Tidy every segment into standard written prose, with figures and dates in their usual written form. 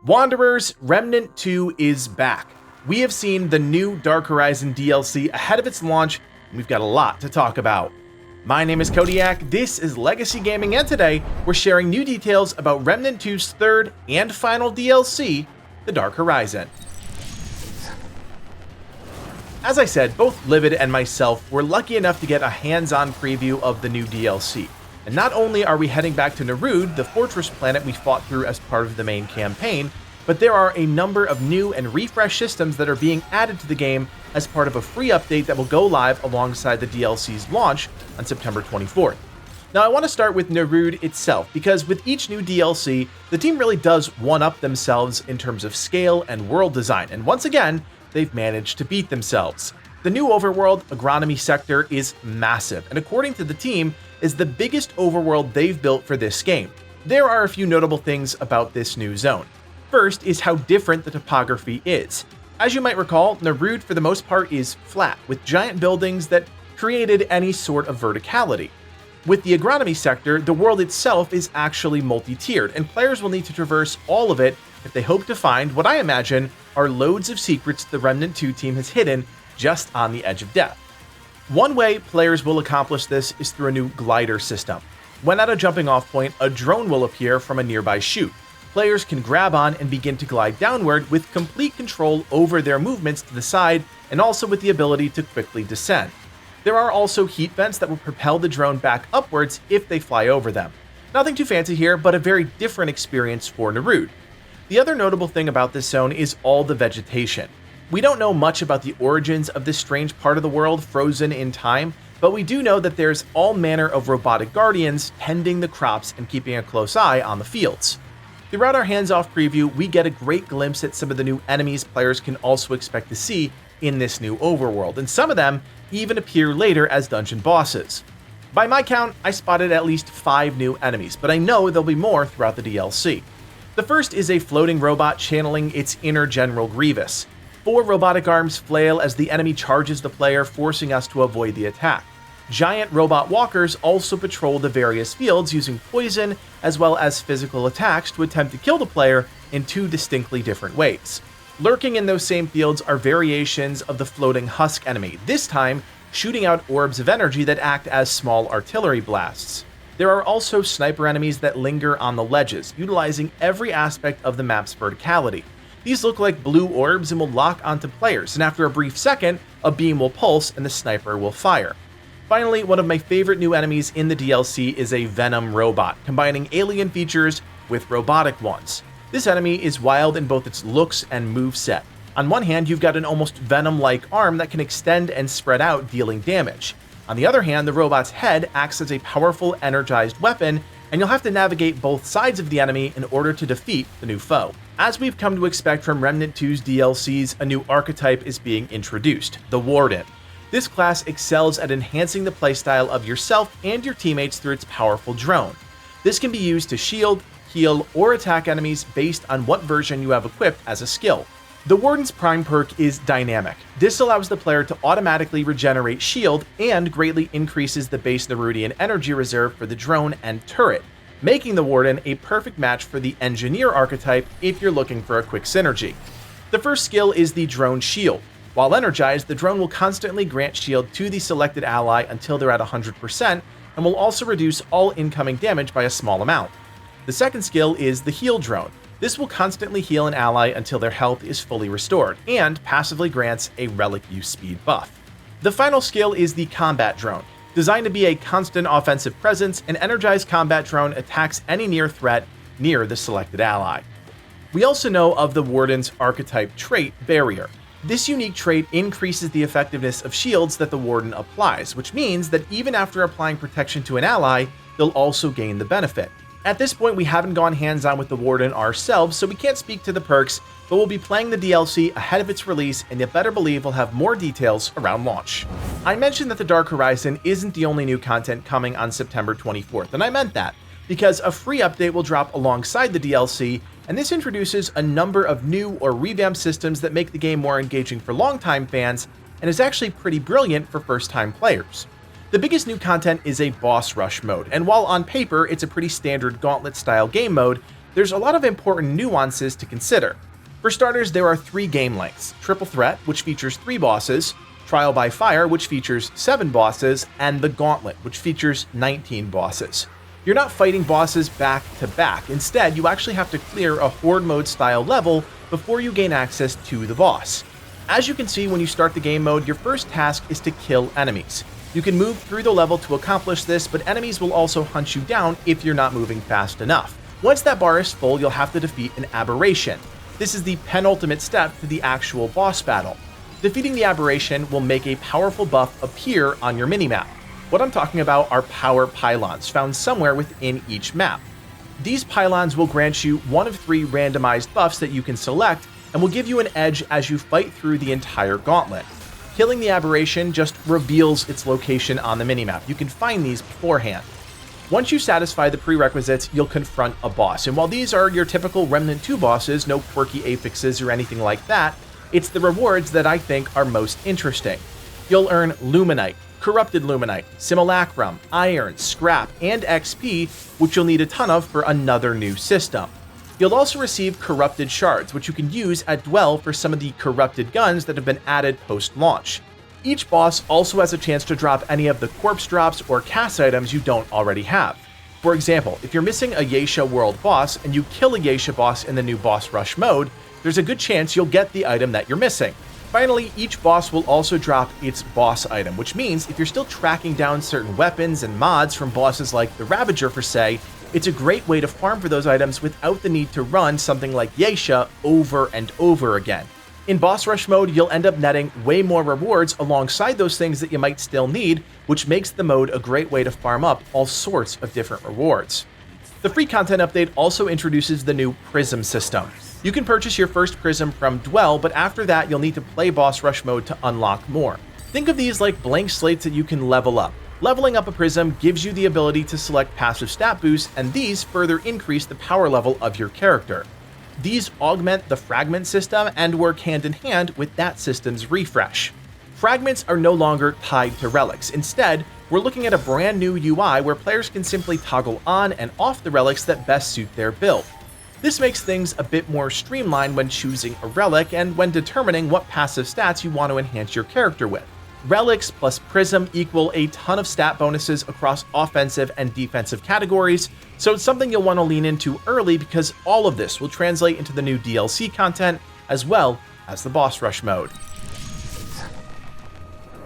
Wanderers, Remnant 2 is back. We have seen the new Dark Horizon DLC ahead of its launch, and we've got a lot to talk about. My name is Kodiak, this is Legacy Gaming, and today we're sharing new details about Remnant 2's third and final DLC, the Dark Horizon. As I said, both Livid and myself were lucky enough to get a hands-on preview of the new DLC. And not only are we heading back to Narud, the fortress planet we fought through as part of the main campaign, but there are a number of new and refreshed systems that are being added to the game as part of a free update that will go live alongside the DLC's launch on September 24th. Now I want to start with Narud itself, because with each new DLC, the team really does one-up themselves in terms of scale and world design, and once again, they've managed to beat themselves. The new overworld agronomy sector is massive, and according to the team, is the biggest overworld they've built for this game. There are a few notable things about this new zone. First is how different the topography is. As you might recall, Narud for the most part is flat, with giant buildings that created any sort of verticality. With the agronomy sector, the world itself is actually multi-tiered, and players will need to traverse all of it if they hope to find what I imagine are loads of secrets the Remnant 2 team has hidden just on the edge of death. One way players will accomplish this is through a new glider system. When at a jumping off point, a drone will appear from a nearby chute. Players can grab on and begin to glide downward with complete control over their movements to the side and also with the ability to quickly descend. There are also heat vents that will propel the drone back upwards if they fly over them. Nothing too fancy here, but a very different experience for Narud. The other notable thing about this zone is all the vegetation. We don't know much about the origins of this strange part of the world frozen in time, but we do know that there's all manner of robotic guardians tending the crops and keeping a close eye on the fields. Throughout our hands-off preview, we get a great glimpse at some of the new enemies players can also expect to see in this new overworld, and some of them even appear later as dungeon bosses. By my count, I spotted at least 5 new enemies, but I know there'll be more throughout the DLC. The first is a floating robot channeling its inner General Grievous. 4 robotic arms flail as the enemy charges the player, forcing us to avoid the attack. Giant robot walkers also patrol the various fields using poison as well as physical attacks to attempt to kill the player in 2 distinctly different ways. Lurking in those same fields are variations of the floating husk enemy, this time shooting out orbs of energy that act as small artillery blasts. There are also sniper enemies that linger on the ledges, utilizing every aspect of the map's verticality. These look like blue orbs and will lock onto players, and after a brief second, a beam will pulse and the sniper will fire. Finally, one of my favorite new enemies in the DLC is a Venom robot, combining alien features with robotic ones. This enemy is wild in both its looks and moveset. On one hand, you've got an almost Venom-like arm that can extend and spread out, dealing damage. On the other hand, the robot's head acts as a powerful, energized weapon, and you'll have to navigate both sides of the enemy in order to defeat the new foe. As we've come to expect from Remnant 2's DLCs, a new archetype is being introduced, the Warden. This class excels at enhancing the playstyle of yourself and your teammates through its powerful drone. This can be used to shield, heal, or attack enemies based on what version you have equipped as a skill. The Warden's prime perk is Dynamic. This allows the player to automatically regenerate shield and greatly increases the base Nerudian energy reserve for the drone and turret, making the Warden a perfect match for the Engineer archetype if you're looking for a quick synergy. The first skill is the Drone Shield. While energized, the drone will constantly grant shield to the selected ally until they're at 100%, and will also reduce all incoming damage by a small amount. The second skill is the Heal Drone. This will constantly heal an ally until their health is fully restored, and passively grants a relic use speed buff. The final skill is the Combat Drone. Designed to be a constant offensive presence, an energized combat drone attacks any near threat near the selected ally. We also know of the Warden's archetype trait, Barrier. This unique trait increases the effectiveness of shields that the Warden applies, which means that even after applying protection to an ally, they'll also gain the benefit. At this point, we haven't gone hands-on with the Warden ourselves, so we can't speak to the perks, but we'll be playing the DLC ahead of its release, and you better believe we'll have more details around launch. I mentioned that the Dark Horizon isn't the only new content coming on September 24th, and I meant that, because a free update will drop alongside the DLC, and this introduces a number of new or revamped systems that make the game more engaging for longtime fans, and is actually pretty brilliant for first-time players. The biggest new content is a boss rush mode, and while on paper it's a pretty standard gauntlet-style game mode, there's a lot of important nuances to consider. For starters, there are 3 game lengths: Triple Threat, which features 3 bosses, Trial by Fire, which features 7 bosses, and the Gauntlet, which features 19 bosses. You're not fighting bosses back to back. Instead, you actually have to clear a Horde mode style level before you gain access to the boss. As you can see when you start the game mode, your first task is to kill enemies. You can move through the level to accomplish this, but enemies will also hunt you down if you're not moving fast enough. Once that bar is full, you'll have to defeat an aberration. This is the penultimate step to the actual boss battle. Defeating the aberration will make a powerful buff appear on your minimap. What I'm talking about are power pylons found somewhere within each map. These pylons will grant you one of 3 randomized buffs that you can select and will give you an edge as you fight through the entire gauntlet. Killing the aberration just reveals its location on the minimap. You can find these beforehand. Once you satisfy the prerequisites, you'll confront a boss, and while these are your typical Remnant 2 bosses, no quirky affixes or anything like that, it's the rewards that I think are most interesting. You'll earn Luminite, Corrupted Luminite, Simulacrum, Iron, Scrap, and XP, which you'll need a ton of for another new system. You'll also receive Corrupted Shards, which you can use at Dwell for some of the corrupted guns that have been added post-launch. Each boss also has a chance to drop any of the corpse drops or cast items you don't already have. For example, if you're missing a Yeisha World boss and you kill a Yeisha boss in the new Boss Rush mode, there's a good chance you'll get the item that you're missing. Finally, each boss will also drop its boss item, which means if you're still tracking down certain weapons and mods from bosses like the Ravager for say, it's a great way to farm for those items without the need to run something like Yeisha over and over again. In Boss Rush mode, you'll end up netting way more rewards alongside those things that you might still need, which makes the mode a great way to farm up all sorts of different rewards. The free content update also introduces the new Prism system. You can purchase your first Prism from Dwell, but after that you'll need to play Boss Rush mode to unlock more. Think of these like blank slates that you can level up. Leveling up a Prism gives you the ability to select passive stat boosts, and these further increase the power level of your character. These augment the Fragment system and work hand in hand with that system's refresh. Fragments are no longer tied to relics. Instead, we're looking at a brand new UI where players can simply toggle on and off the relics that best suit their build. This makes things a bit more streamlined when choosing a relic and when determining what passive stats you want to enhance your character with. Relics plus Prism equal a ton of stat bonuses across offensive and defensive categories, so it's something you'll want to lean into early because all of this will translate into the new DLC content as well as the Boss Rush mode.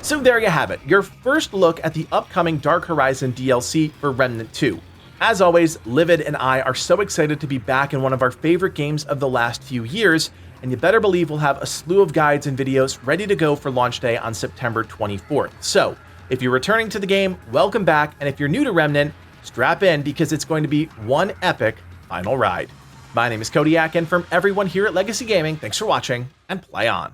So there you have it, your first look at the upcoming Dark Horizon DLC for Remnant 2. As always, Livid and I are so excited to be back in one of our favorite games of the last few years, and you better believe we'll have a slew of guides and videos ready to go for launch day on September 24th. So, if you're returning to the game, welcome back, and if you're new to Remnant, strap in because it's going to be one epic final ride. My name is Kodiak, and from everyone here at Legacy Gaming, thanks for watching, and play on.